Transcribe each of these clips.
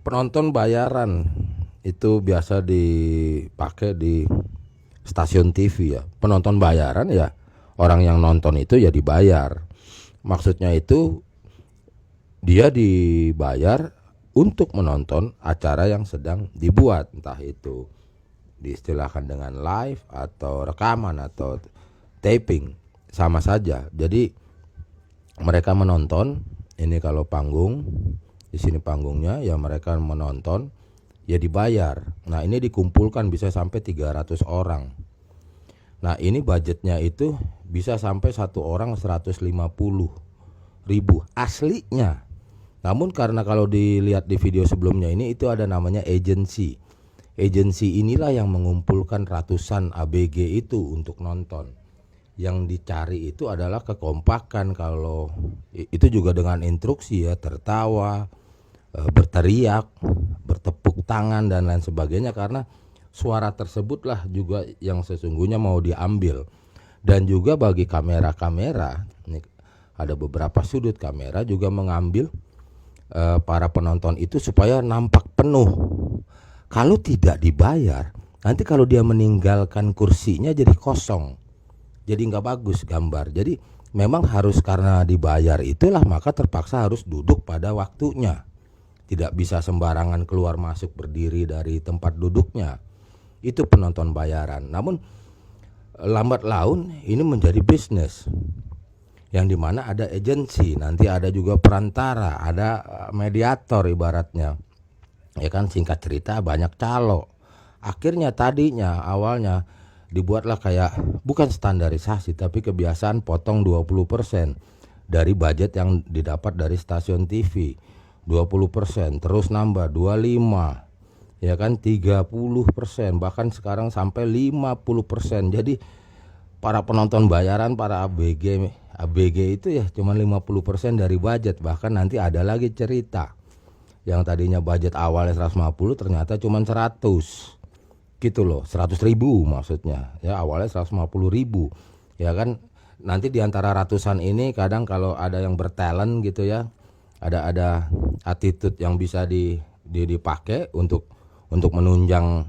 Penonton bayaran itu biasa dipakai di stasiun TV ya. Penonton bayaran ya orang yang nonton itu ya dibayar. Maksudnya itu dia dibayar untuk menonton acara yang sedang dibuat, entah itu diistilahkan dengan live atau rekaman atau taping, sama saja. Jadi mereka menonton, ini kalau panggung, di sini panggungnya ya mereka menonton ya dibayar. Nah, ini dikumpulkan bisa sampai 300 orang. Nah, ini budgetnya itu bisa sampai satu orang 150.000 aslinya. Namun karena kalau dilihat di video sebelumnya ini itu ada namanya agency. Agency inilah yang mengumpulkan ratusan ABG itu untuk nonton. Yang dicari itu adalah kekompakan, kalau itu juga dengan instruksi ya, tertawa, berteriak, bertepuk tangan dan lain sebagainya, karena suara tersebutlah juga yang sesungguhnya mau diambil. Dan juga bagi kamera-kamera, ini ada beberapa sudut kamera juga mengambil para penonton itu supaya nampak penuh. Kalau tidak dibayar, nanti kalau dia meninggalkan kursinya jadi kosong, jadi nggak bagus gambar. Jadi memang harus, karena dibayar itulah maka terpaksa harus duduk pada waktunya. Tidak bisa sembarangan keluar masuk berdiri dari tempat duduknya. Itu penonton bayaran. Namun lambat laun ini menjadi bisnis, yang dimana ada agensi, nanti ada juga perantara, ada mediator ibaratnya. Ya kan, singkat cerita banyak calo. Akhirnya tadinya awalnya dibuatlah kayak bukan standarisasi tapi kebiasaan potong 20% dari budget yang didapat dari stasiun TV. 20%, terus nambah 25, ya kan 30%, bahkan sekarang sampai 50%. Jadi para penonton bayaran, para ABG itu ya cuma 50% dari budget. Bahkan nanti ada lagi cerita yang tadinya budget awalnya 150 ternyata cuma 100 gitu loh, 100.000 maksudnya ya, awalnya 150.000 ya kan. Nanti diantara ratusan ini kadang kalau ada yang bertalent gitu ya, ada attitude yang bisa dipakai untuk menunjang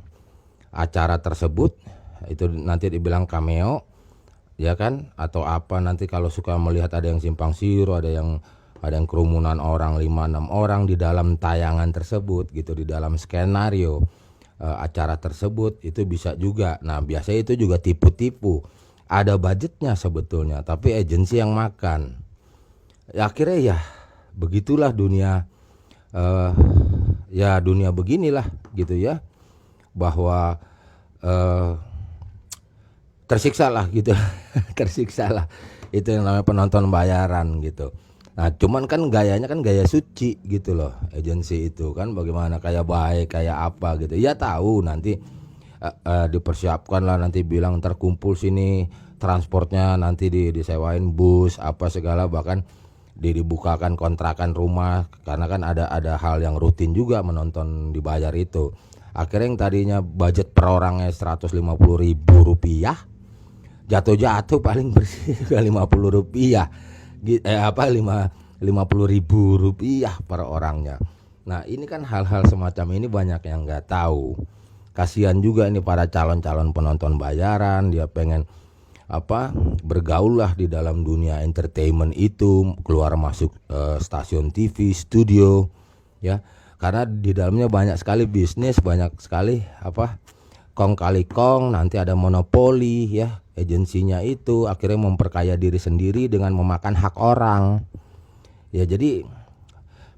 acara tersebut, itu nanti dibilang cameo ya kan, atau apa. Nanti kalau suka melihat ada yang simpang siur, ada yang kerumunan orang 5-6 orang di dalam tayangan tersebut gitu, di dalam skenario acara tersebut, itu bisa juga. Nah, biasanya itu juga tipu-tipu, ada budgetnya sebetulnya tapi agensi yang makan ya. Akhirnya ya begitulah dunia, ya dunia beginilah gitu ya, bahwa tersiksa lah gitu tersiksa lah, itu yang namanya penonton bayaran gitu. Nah, cuman kan gayanya kan gaya suci gitu loh agensi itu kan, bagaimana kayak baik kayak apa gitu ya, tahu nanti dipersiapkan lah, nanti bilang terkumpul sini transportnya, nanti disewain bus apa segala, bahkan dibukakan kontrakan rumah, karena kan ada hal yang rutin juga menonton dibayar itu. Akhirnya yang tadinya budget per orangnya 150.000 rupiah, jatuh paling bersih ke 50 rupiah, 50.000 rupiah per orangnya. Nah, ini kan hal-hal semacam ini banyak yang nggak tahu. Kasihan juga ini para calon-calon penonton bayaran, dia pengen bergaul lah di dalam dunia entertainment itu, keluar masuk stasiun TV, studio ya, karena di dalamnya banyak sekali bisnis, banyak sekali kong kali kong, nanti ada monopoli ya agensinya itu, akhirnya memperkaya diri sendiri dengan memakan hak orang ya. Jadi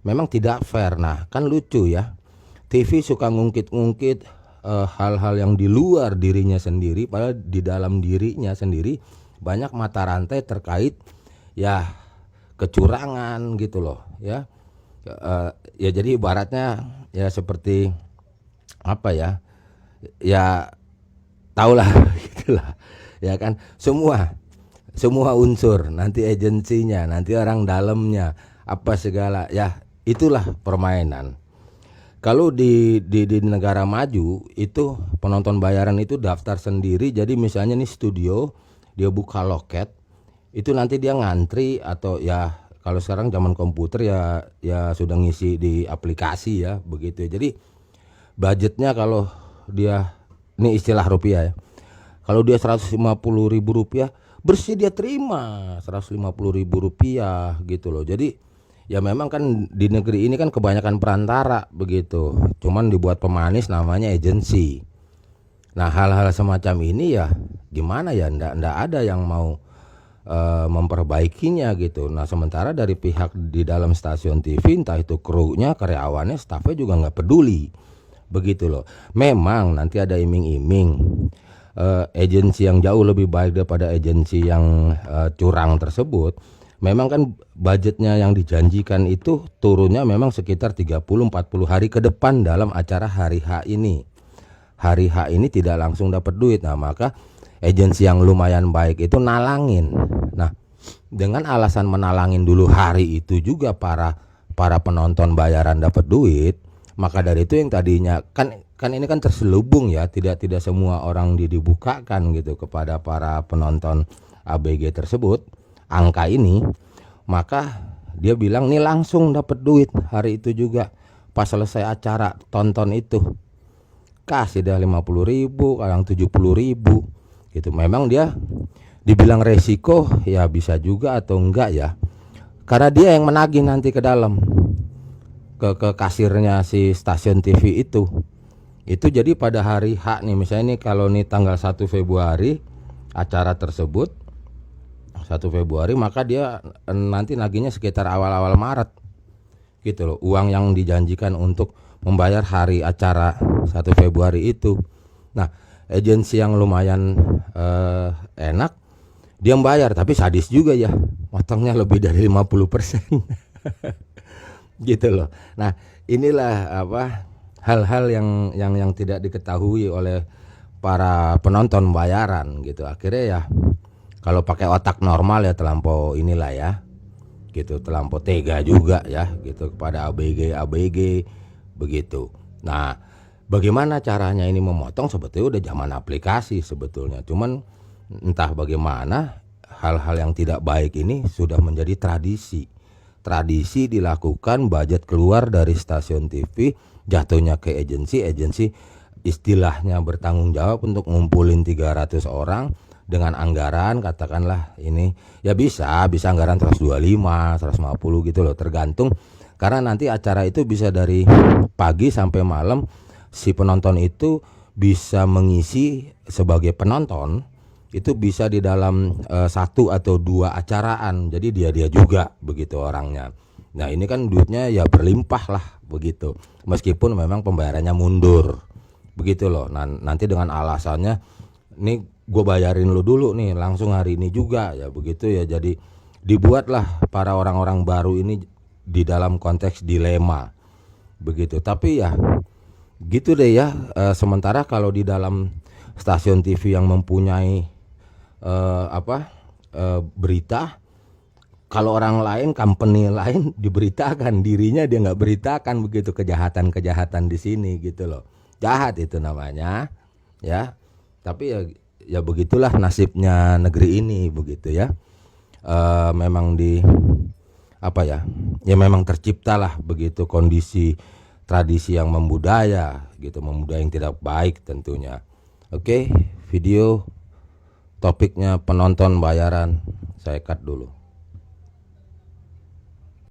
memang tidak fair. Nah, kan lucu ya, TV suka ngungkit-ngungkit hal-hal yang di luar dirinya sendiri, padahal di dalam dirinya sendiri banyak mata rantai terkait ya kecurangan gitu loh ya. Ya jadi ibaratnya ya seperti apa ya, ya tahulah gitulah ya kan, semua unsur, nanti agensinya, nanti orang dalamnya apa segala ya, itulah permainan. Kalau di negara maju itu penonton bayaran itu daftar sendiri. Jadi misalnya nih studio, dia buka loket, itu nanti dia ngantri, atau ya Kalau sekarang zaman komputer ya sudah ngisi di aplikasi ya begitu. Jadi budgetnya kalau dia, ini istilah rupiah ya, kalau dia 150.000 rupiah bersih dia terima 150.000 rupiah gitu loh. Jadi ya memang kan di negeri ini kan kebanyakan perantara begitu, cuman dibuat pemanis namanya agensi. Nah hal-hal semacam ini ya gimana ya, ndak ada yang mau memperbaikinya gitu. Nah sementara dari pihak di dalam stasiun TV, entah itu krunya, karyawannya, stafnya juga nggak peduli begitu loh. Memang nanti ada iming-iming agensi yang jauh lebih baik daripada agensi yang curang tersebut. Memang kan budgetnya yang dijanjikan itu turunnya memang sekitar 30-40 hari ke depan dalam acara hari H ini. Hari H ini tidak langsung dapat duit. Nah maka agensi yang lumayan baik itu nalangin. Nah dengan alasan menalangin dulu hari itu juga para penonton bayaran dapat duit, maka dari itu yang tadinya kan ini kan terselubung ya, tidak semua orang dibukakan gitu kepada para penonton ABG tersebut angka ini. Maka dia bilang nih langsung dapat duit hari itu juga pas selesai acara tonton itu, kasih dah 50.000, kadang 70.000 gitu. Memang dia dibilang resiko ya bisa juga atau enggak ya, karena dia yang menagih nanti ke dalam ke kasirnya si stasiun TV itu. Jadi pada hari H nih, misalnya nih kalau nih tanggal 1 Februari acara tersebut 1 Februari, maka dia nanti nagihnya sekitar awal-awal Maret gitu loh, uang yang dijanjikan untuk membayar hari acara 1 Februari itu. Nah agensi yang lumayan enak, dia membayar tapi sadis juga ya, motongnya lebih dari 50% gitu loh. Nah inilah hal-hal yang tidak diketahui oleh para penonton bayaran gitu. Akhirnya ya kalau pakai otak normal ya terlampau inilah ya gitu, terlampau tega juga ya gitu kepada ABG begitu. Nah bagaimana caranya ini memotong, sebetulnya udah zaman aplikasi sebetulnya. Cuman entah bagaimana hal-hal yang tidak baik ini sudah menjadi tradisi dilakukan, budget keluar dari stasiun TV jatuhnya ke agensi istilahnya bertanggung jawab untuk ngumpulin 300 orang dengan anggaran katakanlah ini ya bisa anggaran 125, 150 gitu loh, tergantung, karena nanti acara itu bisa dari pagi sampai malam. Si penonton itu bisa mengisi sebagai penonton itu bisa di dalam 1 atau 2 acaraan. Jadi dia juga begitu orangnya. Nah ini kan duitnya ya berlimpah lah begitu, meskipun memang pembayarannya mundur begitu loh. Nah nanti dengan alasannya nih gue bayarin lu dulu nih langsung hari ini juga ya begitu ya. Jadi dibuatlah para orang-orang baru ini di dalam konteks dilema begitu. Tapi ya gitu deh ya. Sementara kalau di dalam stasiun TV yang mempunyai berita, kalau orang lain, company lain diberitakan, dirinya dia nggak beritakan begitu, kejahatan di sini gitu loh. Jahat itu namanya ya. Tapi ya begitulah nasibnya negeri ini begitu ya. Memang ya memang terciptalah begitu kondisi tradisi yang membudaya gitu, membudaya yang tidak baik tentunya. Oke, video topiknya penonton bayaran saya cut dulu.